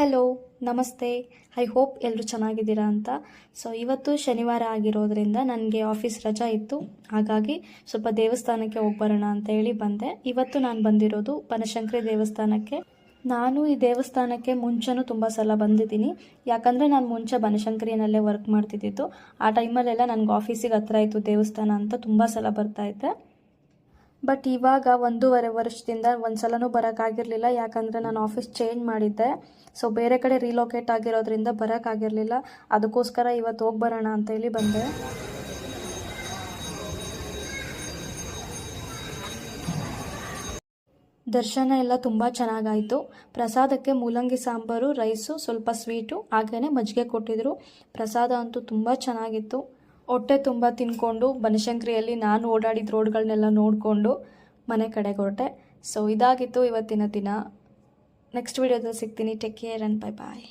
Hello, ನಮಸ್ತೆ. I hope ಎಲ್ಲರೂ ಚೆನ್ನಾಗಿದ್ದೀರಾ ಅಂತ. ಸೊ ಇವತ್ತು ಶನಿವಾರ ಆಗಿರೋದ್ರಿಂದ ನನಗೆ ಆಫೀಸ್ ರಜಾ ಇತ್ತು. ಹಾಗಾಗಿ ಸ್ವಲ್ಪ ದೇವಸ್ಥಾನಕ್ಕೆ ಹೋಗಿ ಬರೋಣ ಅಂತ ಹೇಳಿ ಬಂದೆ. ಇವತ್ತು ನಾನು ಬಂದಿರೋದು ಬನಶಂಕರಿ ದೇವಸ್ಥಾನಕ್ಕೆ. ನಾನು ಈ ದೇವಸ್ಥಾನಕ್ಕೆ ಮುಂಚೆನೂ ತುಂಬ ಸಲ ಬಂದಿದ್ದೀನಿ. ಯಾಕಂದರೆ ನಾನು ಮುಂಚೆ ಬನಶಂಕರಿನಲ್ಲೇ ವರ್ಕ್ ಮಾಡ್ತಿದ್ದಿದ್ದು. ಆ ಟೈಮಲ್ಲೆಲ್ಲ ನನಗೆ ಆಫೀಸಿಗೆ ಹತ್ರ ಇತ್ತು ದೇವಸ್ಥಾನ ಅಂತ ತುಂಬ ಸಲ ಬರ್ತಾಯಿದ್ದೆ. ಬಟ್ ಇವಾಗ 1.5 ವರ್ಷದಿಂದ ಒಂದು ಸಲನೂ ಬರೋಕ್ಕಾಗಿರಲಿಲ್ಲ. ಯಾಕಂದರೆ ನಾನು ಆಫೀಸ್ ಚೇಂಜ್ ಮಾಡಿದ್ದೆ. ಸೊ ಬೇರೆ ಕಡೆ ರೀಲೊಕೇಟ್ ಆಗಿರೋದ್ರಿಂದ ಬರೋಕ್ಕಾಗಿರಲಿಲ್ಲ. ಅದಕ್ಕೋಸ್ಕರ ಇವತ್ತು ಹೋಗಿ ಬರೋಣ ಅಂತ ಹೇಳಿ ಬಂದೆ. ದರ್ಶನ ಎಲ್ಲ ತುಂಬ ಚೆನ್ನಾಗಾಯಿತು. ಪ್ರಸಾದಕ್ಕೆ ಮೂಲಂಗಿ ಸಾಂಬಾರು, ರೈಸು, ಸ್ವಲ್ಪ ಸ್ವೀಟು, ಹಾಗೆಯೇ ಮಜ್ಜಿಗೆ ಕೊಟ್ಟಿದ್ದರು. ಪ್ರಸಾದ ಅಂತೂ ತುಂಬ ಚೆನ್ನಾಗಿತ್ತು. ಹೊಟ್ಟೆ ತುಂಬ ತಿನ್ಕೊಂಡು ಬನಶಂಕರಿಯಲ್ಲಿ ನಾನು ಓಡಾಡಿದ ರೋಡ್ಗಳನ್ನೆಲ್ಲ ನೋಡಿಕೊಂಡು ಮನೆ ಕಡೆಗೆ ಹೊರಟೆ. ಸೊ ಇದಾಗಿತ್ತು ಇವತ್ತಿನ ದಿನ. ನೆಕ್ಸ್ಟ್ ವಿಡಿಯೋದಲ್ಲಿ ಸಿಗ್ತೀನಿ. Take care and bye bye.